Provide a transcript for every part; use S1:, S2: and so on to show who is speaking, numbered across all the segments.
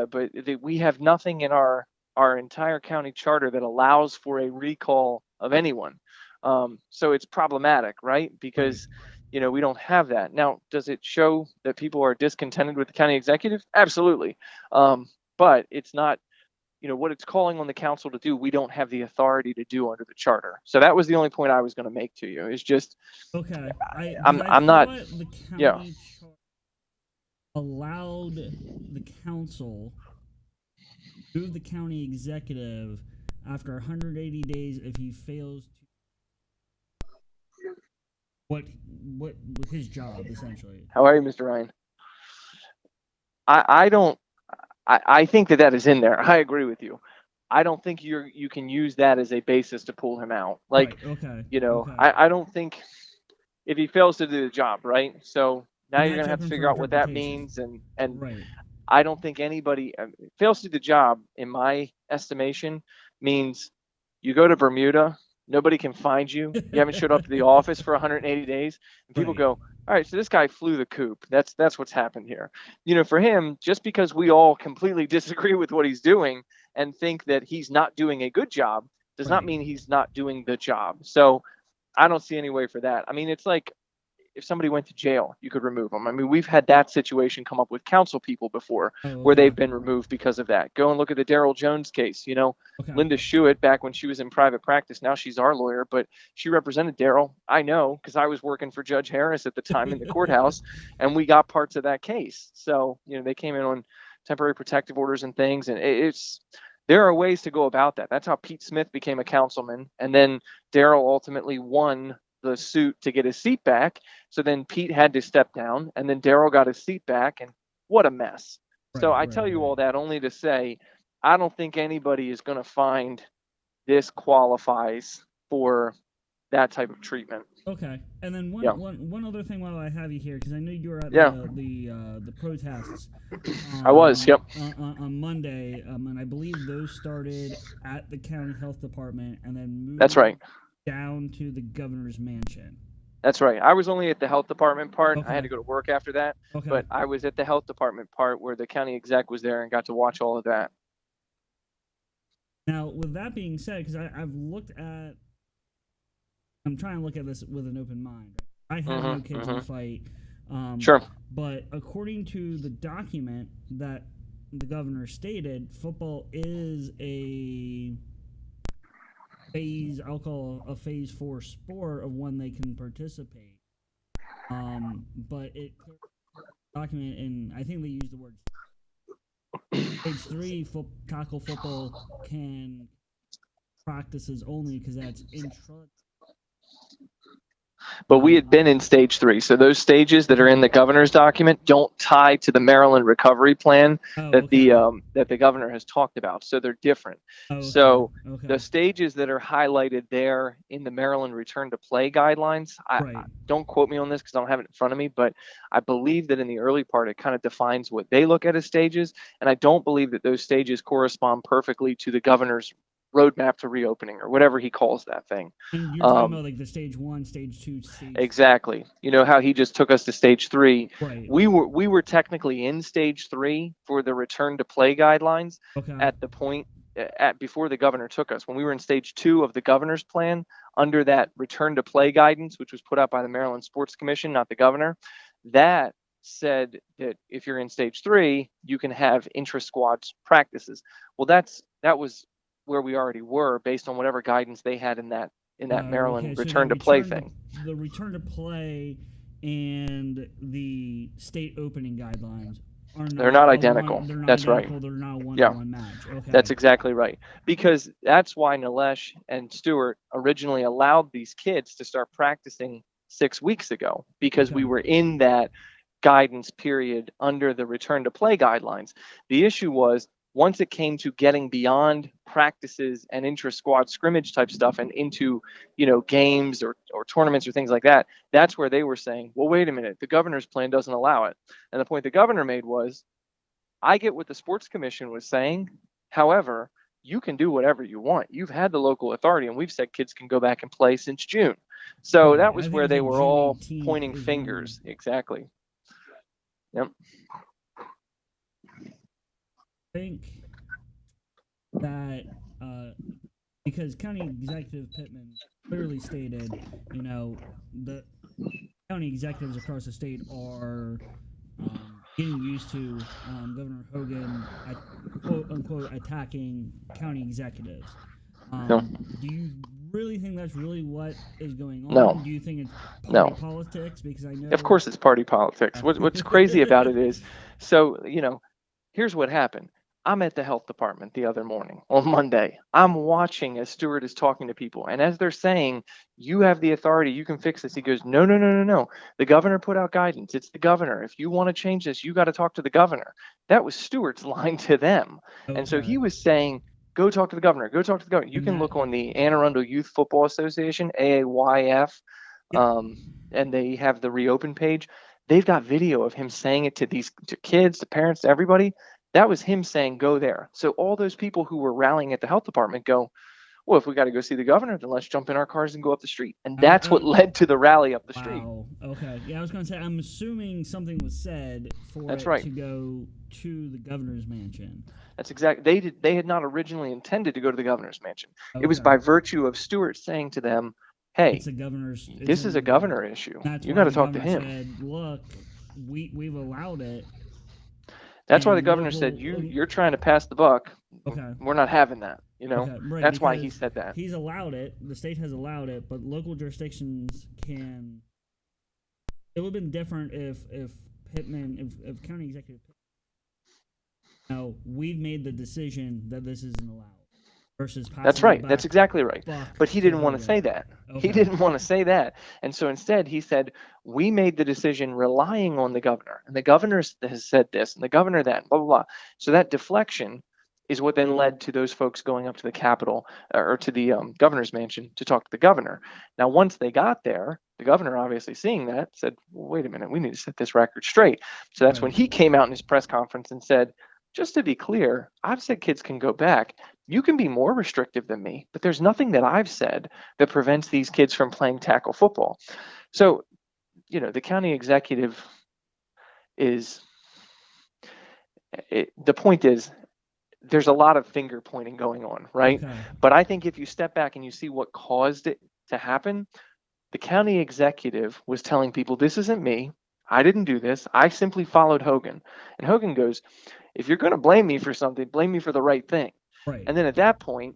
S1: but we have nothing in our entire county charter that allows for a recall of anyone. So it's problematic, right? Because we don't have that. Now, does it show that people are discontented with the county executive? Absolutely. But it's not, what it's calling on the council to do, we don't have the authority to do under the charter. So that was the only point I was going to make to you. Is just
S2: okay.
S1: I'm not.
S2: The
S1: Yeah.
S2: county allowed the council to move the county executive after 180 days if he fails to what his job essentially.
S1: How are you, Mr. Ryan? I don't. I think that is in there. I agree with you. I don't think you can use that as a basis to pull him out. Like,
S2: Right, okay.
S1: I don't think if he fails to do the job, right? So now
S2: And
S1: you're
S2: that's
S1: gonna have to
S2: open
S1: figure
S2: for
S1: out what that
S2: interpretation.
S1: means, and
S2: Right.
S1: I don't think anybody fails to do the job, in my estimation, means you go to Bermuda, nobody can find you, you haven't showed up to the office for 180 days, and people
S2: Right.
S1: go, all right, so this guy flew the coop. That's what's happened here. For him, just because we all completely disagree with what he's doing and think that he's not doing a good job, does not
S2: Right.
S1: mean he's not doing the job. So I don't see any way for that. I mean, it's like if somebody went to jail, you could remove them. I mean, we've had that situation come up with council people before
S2: Oh,
S1: where
S2: okay.
S1: they've been removed because of that. Go and look at the Daryl Jones case.
S2: Okay.
S1: Linda Schuett, back when she was in private practice, now she's our lawyer, but she represented Daryl. I know because I was working for Judge Harris at the time in the courthouse, and we got parts of that case. So, they came in on temporary protective orders and things, and there are ways to go about that. That's how Pete Smith became a councilman, and then Daryl ultimately won the suit to get his seat back. So then Pete had to step down, and then Daryl got his seat back, and what a mess. So
S2: Right,
S1: I
S2: right,
S1: tell you
S2: right.
S1: all that only to say, I don't think anybody is going to find this qualifies for that type of treatment.
S2: Okay, and then
S1: Yeah.
S2: one other thing while I have you here, because I know you were at
S1: Yeah.
S2: the protests.
S1: I was. Yep.
S2: On Monday, and I believe those started at the county health department and then moved.
S1: That's right.
S2: Down to the governor's mansion.
S1: That's right. I was only at the health department part.
S2: Okay.
S1: I had to go to work after that.
S2: Okay.
S1: But I was at the health department part where the county exec was there and got to watch all of that.
S2: Now, with that being said, because I've looked at, I'm trying to look at this with an open mind. I have no kids in the fight.
S1: Sure.
S2: But according to the document that the governor stated, football is a phase, I'll call a phase 4 sport of when they can participate. But it document, and I think they use the word stage 3 tackle football can practices only because that's intra.
S1: But we had been in stage 3. So those stages that are in the governor's document don't tie to the Maryland recovery plan that the governor has talked about. So they're different. So the stages that are highlighted there in the Maryland return to play guidelines, I don't quote me on this because I don't have it in front of me, but I believe that in the early part, it kind of defines what they look at as stages. And I don't believe that those stages correspond perfectly to the governor's roadmap to reopening or whatever he calls that thing.
S2: And you're talking about like the stage 1, stage 2, stage.
S1: Exactly. You know how he just took us to stage 3.
S2: Right.
S1: We were technically in stage 3 for the return to play guidelines at the point before the governor took us. When we were in stage 2 of the governor's plan under that return to play guidance, which was put out by the Maryland Sports Commission, not the governor, that said that if you're in stage 3, you can have intra-squad practices. Well, that was where we already were based on whatever guidance they had in that Maryland return to play thing.
S2: The return to play and the state opening guidelines
S1: they're not identical. That's right.
S2: They're not a one-to-one match. Okay.
S1: That's exactly right. Because that's why Nilesh and Stewart originally allowed these kids to start practicing 6 weeks ago, because we were in that guidance period under the return to play guidelines. The issue was, once it came to getting beyond practices and intra-squad scrimmage type stuff and into, games or tournaments or things like that, that's where they were saying, well, wait a minute, the governor's plan doesn't allow it. And the point the governor made was, I get what the sports commission was saying. However, you can do whatever you want. You've had the local authority, and we've said kids can go back and play since June. So that was where they were all pointing fingers. Exactly. Yep.
S2: think that because County Executive Pittman clearly stated, the county executives across the state are getting used to Governor Hogan, quote unquote, attacking county executives.
S1: No,
S2: Do you really think that's really what is going
S1: no,
S2: on? Do you think it's party
S1: no.
S2: politics? Because I
S1: Of
S2: know.
S1: course, it's party politics. What's crazy about it is, so here's what happened. I'm at the health department the other morning on Monday. I'm watching as Stewart is talking to people. And as they're saying, you have the authority, you can fix this. He goes, no, no, no, no, no. The governor put out guidance. It's the governor. If you want to change this, you got to talk to the governor. That was Stewart's line to them. And so he
S2: Okay,
S1: was saying, go talk to the governor. Go talk to the governor. You
S2: and
S1: can
S2: that.
S1: look on the Anne Arundel Youth Football Association, AAYF,
S2: Yep.
S1: and they have the reopen page. They've got video of him saying it to kids, to parents, to everybody. That was him saying, go there. So all those people who were rallying at the health department go, well, if we got to go see the governor, then let's jump in our cars and go up the street. And that's what led to the rally up the street.
S2: Wow. Okay. Yeah, I was going to say, I'm assuming something was said for
S1: That's
S2: it
S1: right.
S2: to go to the governor's mansion.
S1: That's exactly. They had not originally intended to go to the governor's mansion. It was
S2: Okay.
S1: by virtue of Stewart saying to them, hey,
S2: It's the governor's.
S1: this is a governor issue.
S2: That's
S1: You
S2: why
S1: got to
S2: the
S1: talk to
S2: governor
S1: him.
S2: said, "Look, we've allowed it."
S1: That's why the
S2: And
S1: governor said, you're trying to pass the buck.
S2: Okay.
S1: We're not having that.
S2: Okay, right,
S1: That's why he
S2: because
S1: said that.
S2: He's allowed it. The state has allowed it, but local jurisdictions can. It would have been different if Pittman, if county executive. No, we've made the decision that this isn't allowed. Versus passing.
S1: That's right. That's exactly right. But he didn't want to say that.
S2: Okay.
S1: He didn't want to say that. And so instead, he said, we made the decision relying on the governor. And the governor has said this, and the governor that, blah, blah, blah. So that deflection is what then led to those folks going up to the Capitol or to the governor's mansion to talk to the governor. Now, once they got there, the governor, obviously seeing that, said, well, wait a minute, we need to set this record straight. So that's when he came out in his press conference and said, just to be clear, I've said kids can go back. You can be more restrictive than me, but there's nothing that I've said that prevents these kids from playing tackle football. So, the county executive the point is, there's a lot of finger pointing going on, right?
S2: Okay.
S1: But I think if you step back and you see what caused it to happen, the county executive was telling people, this isn't me. I didn't do this. I simply followed Hogan. And Hogan goes, if you're going to blame me for something, blame me for the right thing.
S2: Right.
S1: And then at that point,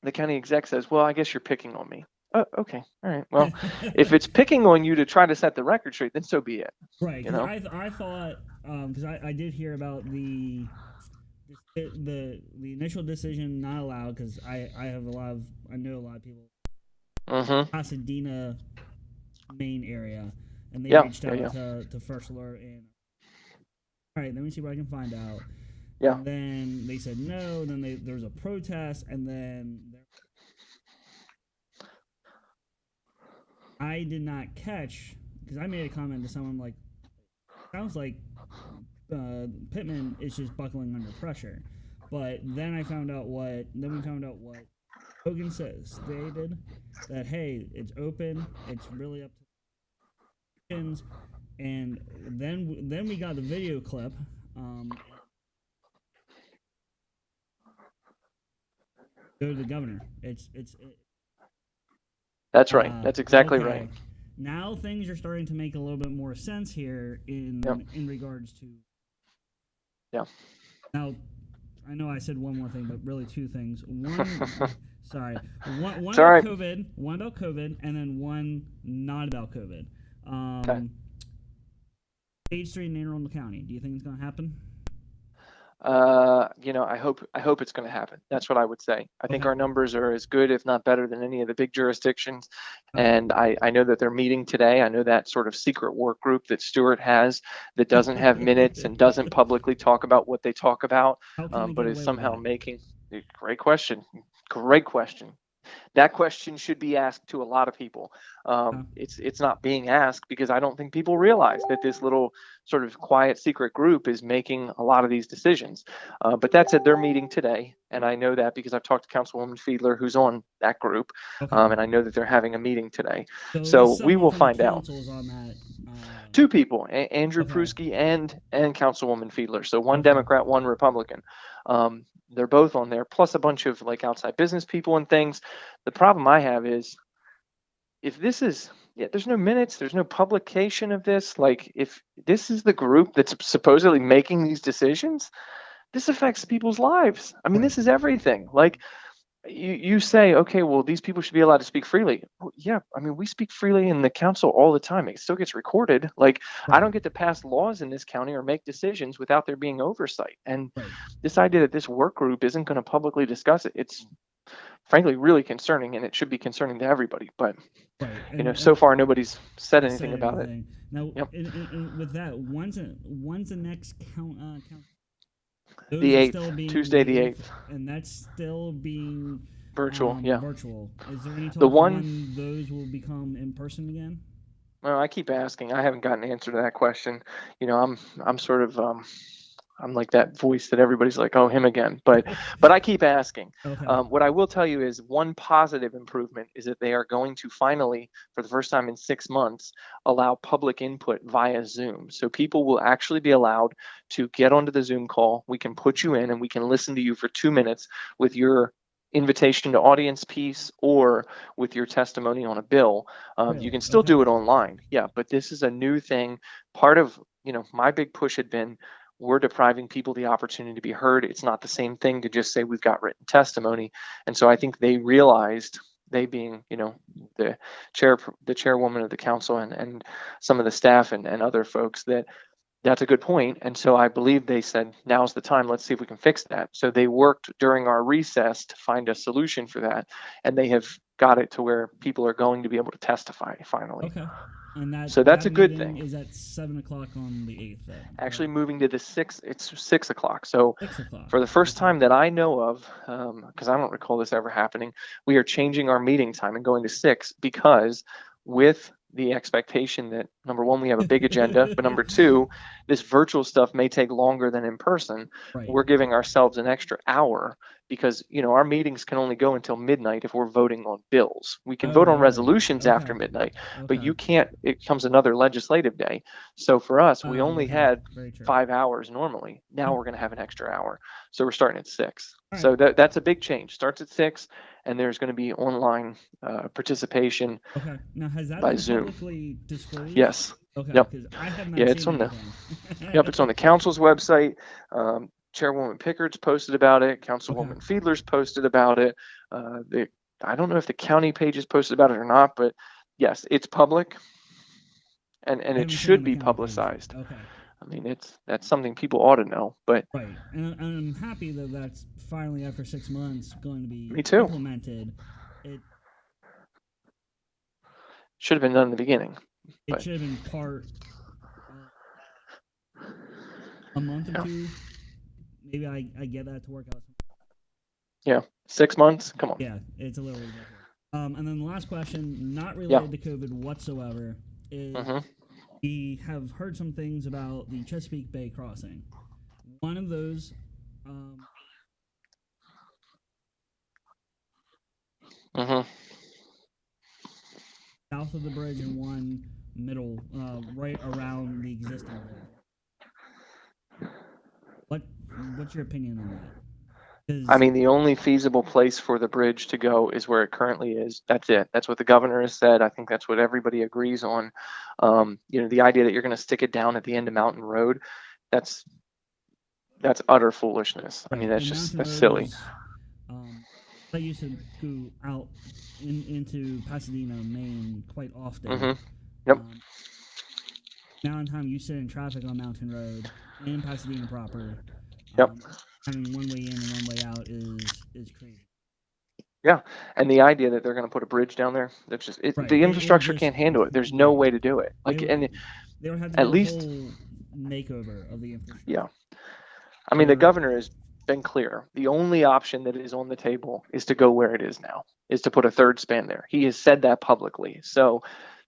S1: the county exec says, well, I guess you're picking on me. Oh, okay. All right. Well, if it's picking on you to try to set the record straight, then so be it.
S2: Right. I thought, because I did hear about the initial decision not allowed, because I know a lot of people Pasadena main area, and they reached out to First Alert, and all right, let me see what I can find out.
S1: Yeah.
S2: And then they said no. Then there was a protest, and then I did not catch, because I made a comment to someone like, sounds like Pittman is just buckling under pressure. But then we found out what Hogan stated, that hey, it's open, it's really up to the and then we got the video clip. Go to the governor.
S1: That's right. That's exactly right.
S2: Now things are starting to make a little bit more sense here in regards to.
S1: Yeah.
S2: Now, I know I said one more thing, but really two things. One, sorry, one about
S1: right.
S2: COVID, one about COVID, and then one not about COVID.
S1: Okay.
S2: Stage 3 in Anne Arundel County. Do you think it's going to happen?
S1: I hope it's going to happen. That's what I would say. I think our numbers are as good, if not better, than any of the big jurisdictions. And I know that they're meeting today. I know that sort of secret work group that Stewart has that doesn't have minutes and doesn't publicly talk about what they talk about, but is somehow making. Great question. That question should be asked to a lot of people. It's not being asked because I don't think people realize that this little sort of quiet secret group is making a lot of these decisions. But that said, they're meeting today, and I know that because I've talked to Councilwoman Fiedler, who's on that group,
S2: Okay.
S1: and I know that they're having a meeting today.
S2: So at least
S1: So we
S2: someone
S1: will
S2: from the
S1: find out.
S2: council is on that.
S1: Two people, Andrew
S2: Okay.
S1: Pruski and Councilwoman Fiedler. So one
S2: Okay.
S1: Democrat, one Republican. They're both on there, plus a bunch of like outside business people and things. The problem I have is if this is, yeah, there's no minutes, there's no publication of this. Like, if this is the group that's supposedly making these decisions, this affects people's lives. I mean,
S2: Right.
S1: this is everything. Like, you say, okay, well, these people should be allowed to speak freely. Well, yeah, I mean, we speak freely in the council all the time. It still gets recorded. Like, I
S2: Right.
S1: don't get to pass laws in this county or make decisions without there being oversight. And
S2: Right.
S1: this idea that this work group isn't going to publicly discuss it, it's frankly really concerning, and it should be concerning to everybody. But
S2: Right.
S1: so far nobody's said anything
S2: Said
S1: about it.
S2: anything. Now,
S1: Yep.
S2: with that, when's the next count? Those
S1: The
S2: are
S1: 8th,
S2: still being
S1: Tuesday the 8th,
S2: and that's still being
S1: virtual. Yeah.
S2: virtual. Is there any
S1: The
S2: talk
S1: one,
S2: when those will become in person again?
S1: well, I keep asking. I haven't gotten an answer to that question. I'm sort of I'm like that voice that everybody's like, oh, him again. But I keep asking.
S2: Okay.
S1: What I will tell you is one positive improvement is that they are going to finally, for the first time in 6 months, allow public input via Zoom. So people will actually be allowed to get onto the Zoom call. We can put you in and we can listen to you for 2 minutes with your invitation to audience piece or with your testimony on a bill.
S2: Really?
S1: You can still
S2: Okay.
S1: do it online. Yeah, but this is a new thing. Part of, my big push had been we're depriving people the opportunity to be heard. It's not the same thing to just say we've got written testimony. And so I think they realized, they being, the chairwoman of the council and some of the staff and other folks, that that's a good point. And so I believe they said, now's the time, let's see if we can fix that. So they worked during our recess to find a solution for that. And they have got it to where people are going to be able to testify finally.
S2: Okay. And
S1: So that's
S2: that
S1: a good
S2: meeting
S1: thing.
S2: is at 7 o'clock on the 8th. Then
S1: Actually moving to the 6th, it's 6 o'clock. So
S2: 6 o'clock.
S1: for the first
S2: Okay.
S1: time that I know of, because I don't recall this ever happening, we are changing our meeting time and going to 6 because with the expectation that, number one, we have a big agenda, but number two, this virtual stuff may take longer than in person.
S2: Right.
S1: We're giving ourselves an extra hour because, our meetings can only go until midnight if we're voting on bills. We can vote on
S2: really?
S1: resolutions
S2: Okay.
S1: after midnight, but
S2: Okay.
S1: you can't, it comes another legislative day. So for us, we only
S2: okay.
S1: had
S2: Very true.
S1: 5 hours normally. Now we're going to have an extra hour. So we're starting at 6.
S2: All
S1: So
S2: right.
S1: that's a big change. Starts at 6, and there's going to be online participation
S2: Okay. Now, has that
S1: by
S2: been
S1: Zoom.
S2: publicly disclosed?
S1: Yes.
S2: Okay.
S1: Yep.
S2: Because I have not
S1: Yeah,
S2: seen
S1: it's on the
S2: anything.
S1: yep, it's on the council's website. Chairwoman Pickard's posted about it.
S2: Okay.
S1: Councilwoman Fiedler's posted about it. I don't know if the county page has posted about it or not, but yes, it's public, and
S2: I
S1: it
S2: haven't seen
S1: should
S2: on the
S1: be
S2: county page.
S1: publicized.
S2: Okay.
S1: I mean, that's something people ought to know. But
S2: Right. And I'm happy that that's finally, after 6 months, going to be
S1: Me too.
S2: implemented. It
S1: should have been done in the beginning. But
S2: should have been part a month or
S1: Yeah.
S2: two. Maybe I get that to work out.
S1: yeah, 6 months. Come on.
S2: Yeah, it's a little ridiculous. And then the last question, not related to COVID whatsoever, is
S1: Mhm.
S2: we have heard some things about the Chesapeake Bay crossing. One of those
S1: Mhm.
S2: south of the bridge and one middle, right around the existing bridge. What's your opinion on that?
S1: I mean, the only feasible place for the bridge to go is where it currently is. That's it. That's what the governor has said. I think that's what everybody agrees on. The idea that you're going to stick it down at the end of Mountain Road, that's utter foolishness. I mean, that's silly.
S2: I used to go out into Pasadena, Maine, quite often.
S1: Mm-hmm. Yep.
S2: Now in time, you sit in traffic on Mountain Road in Pasadena proper.
S1: Yep.
S2: Having one way in and one way out is crazy.
S1: Yeah, and the idea that they're going to put a bridge down there, that's just
S2: Right.
S1: the infrastructure can't handle it. There's no way to do it.
S2: They would have to do
S1: at least
S2: a whole makeover of the infrastructure.
S1: Yeah. I mean, the governor has been clear. The only option that is on the table is to go where it is now, is to put a third span there. He has said that publicly. So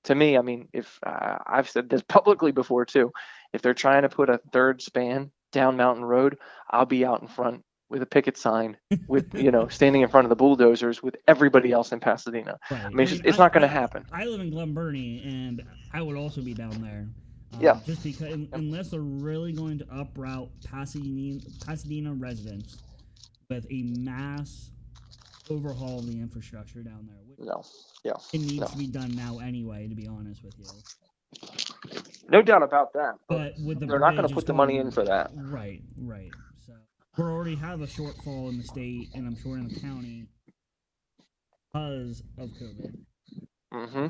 S1: to me, I mean, if I've said this publicly before too, If they're trying to put a third span down Mountain Road, I'll be out in front with a picket sign, with standing in front of the bulldozers with everybody else in Pasadena.
S2: Right.
S1: I mean, it's not going to happen.
S2: I live in Glen Burnie, and I would also be down there.
S1: Yeah.
S2: Just because, unless they're really going to uproute Pasadena residents with a mass overhaul of the infrastructure down there.
S1: No. Yeah.
S2: It needs to be done now anyway, to be honest with you.
S1: No doubt about that.
S2: But with the
S1: they're not going to put the money in for that.
S2: Right. So we already have a shortfall in the state, and I'm sure in the county, because of COVID.
S1: Mm-hmm.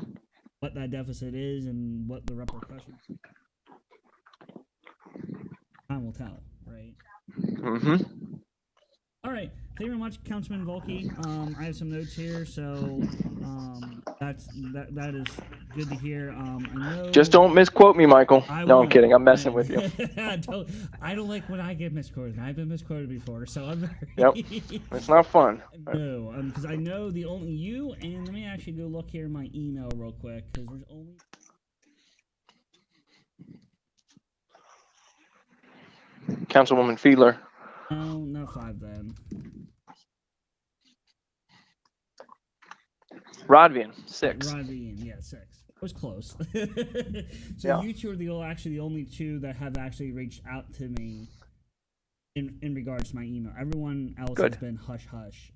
S2: What that deficit is and what the repercussions. Time will tell, right?
S1: Mm-hmm.
S2: All right. Thank you very much, Councilman Volke. I have some notes here, so that is good to hear. I know.
S1: Just don't misquote me, Michael. No, I'm kidding. I'm messing with you.
S2: I don't like when I get misquoted. I've been misquoted before, so I'm very.
S1: Yep. It's not fun.
S2: No, because I know the only you, and let me actually go look here in my email real quick, because there's only.
S1: Councilwoman Fiedler.
S2: No, not 5 then.
S1: Rodvian, 6.
S2: Rodvian, yeah, 6. It was close. So
S1: yeah.
S2: You two are the only two that have actually reached out to me in regards to my email. Everyone else has been hush hush.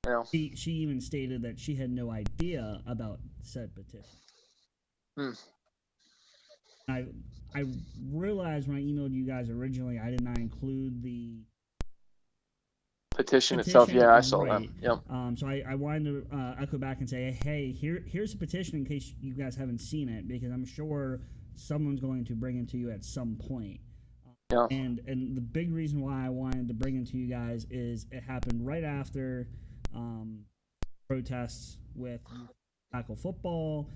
S1: Yeah.
S2: She even stated that she had no idea about said petition. I realized when I emailed you guys originally, I did not include the
S1: petition itself. Yeah, I saw that. Yep.
S2: So I wanted to echo back and say, hey, here's a petition in case you guys haven't seen it, because I'm sure someone's going to bring it to you at some point.
S1: Yeah.
S2: And the big reason why I wanted to bring it to you guys is it happened right after protests with tackle football.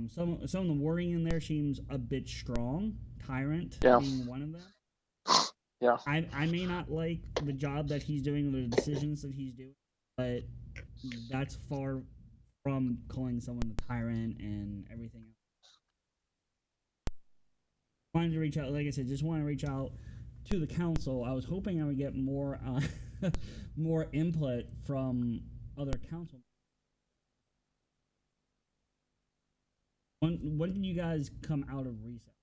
S2: Some of the wording in there seems a bit strong. Tyrant being one of them.
S1: Yeah.
S2: I may not like the job that he's doing or the decisions that he's doing, but that's far from calling someone a tyrant and everything else. Wanted to reach out, like I said, just want to reach out to the council. I was hoping I would get more more input from other council. When did you guys come out of recess?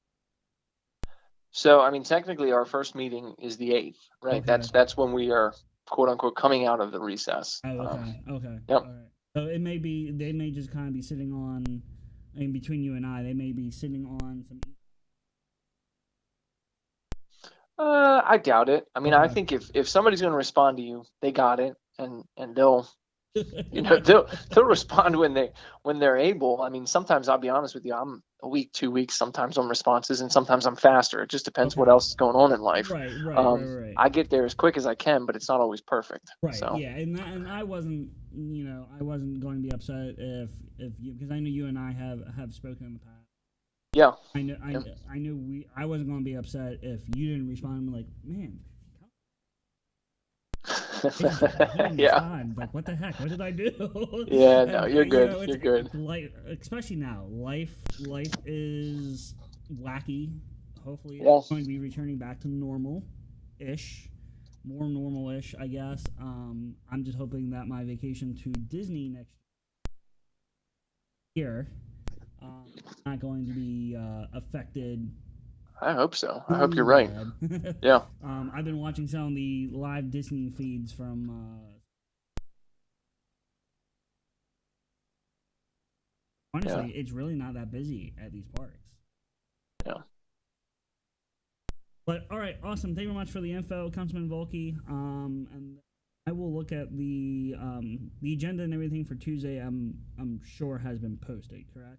S1: So, I mean, technically, our first meeting is the 8th, right?
S2: Okay.
S1: That's when we are, quote unquote, coming out of the recess.
S2: Oh, okay.
S1: Yep.
S2: All right. So they may just kind of be sitting on, in between you and I, they may be sitting on some.
S1: I doubt it. I mean, I think if somebody's going to respond to you, they got it, and they'll. They'll respond when they're able. I mean, sometimes I'll be honest with you, I'm a week, 2 weeks, sometimes on responses, and sometimes I'm faster. It just depends what else is going on in life.
S2: Right.
S1: I get there as quick as I can, but it's not always perfect.
S2: Right.
S1: So.
S2: Yeah, and I wasn't, I wasn't going to be upset if you, because I know you and I have spoken in the past.
S1: Yeah.
S2: I wasn't going to be upset if you didn't respond and be like, man.
S1: Yeah.
S2: Like, what the heck? What did I do?
S1: Yeah, no, you're good. You're good.
S2: Especially now, life is wacky. Hopefully, it's going to be returning back to normal-ish, more normal-ish, I guess. I'm just hoping that my vacation to Disney next year not going to be affected.
S1: I hope so. I hope you're right. Yeah.
S2: I've been watching some of the live Disney feeds from. Honestly, it's really not that busy at these parks.
S1: Yeah.
S2: But all right, awesome. Thank you very much for the info, Councilman Volke. And I will look at the agenda and everything for Tuesday. I'm sure has been posted. Correct.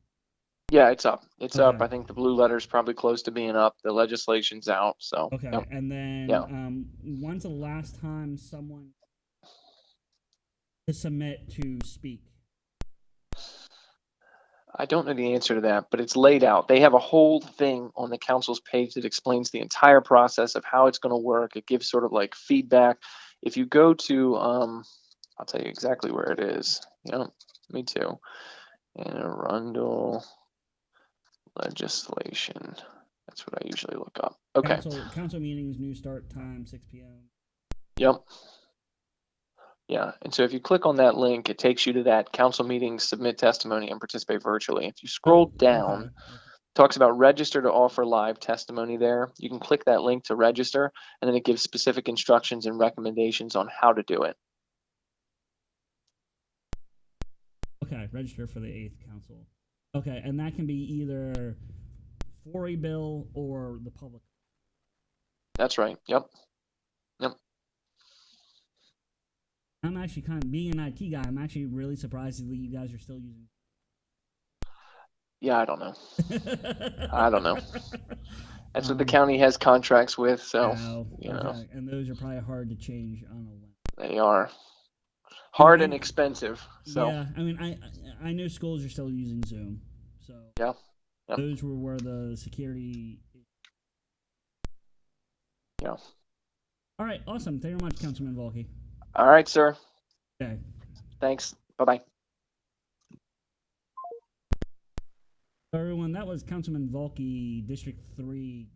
S1: Yeah, it's up. It's up. I think the blue letter's probably close to being up. The legislation's out. So.
S2: Okay. Yep. And then when's the last time someone to submit to speak?
S1: I don't know the answer to that, but it's laid out. They have a whole thing on the council's page that explains the entire process of how it's going to work. It gives sort of like feedback. If you go to, I'll tell you exactly where it is. Yeah, me too. And Arundel Legislation. That's what I usually look up. Okay.
S2: Council meetings, new start time, 6 p.m.
S1: Yep. Yeah. And so if you click on that link, it takes you to that council meeting, submit testimony, and participate virtually. If you scroll down,
S2: Okay.
S1: talks about register to offer live testimony there. You can click that link to register, and then it gives specific instructions and recommendations on how to do it.
S2: Okay, register for the 8th council. Okay, and that can be either for a bill or the public.
S1: That's right. Yep.
S2: I'm actually kind of, being an IT guy, I'm actually really surprised that you guys are still using.
S1: Yeah, I don't know. I don't know. That's what the
S2: Um,
S1: county has contracts with, so
S2: Oh,
S1: you
S2: okay.
S1: know
S2: And those are probably hard to change on a whim.
S1: they are
S2: I mean,
S1: hard and expensive. So
S2: yeah, I mean, I know schools are still using Zoom, so
S1: yeah. Yep.
S2: those were where the security.
S1: Yeah.
S2: All right, awesome. Thank you very much, Councilman Volke.
S1: All right, sir.
S2: Okay.
S1: Thanks. Bye-bye.
S2: So everyone, that was Councilman Volke, District 3.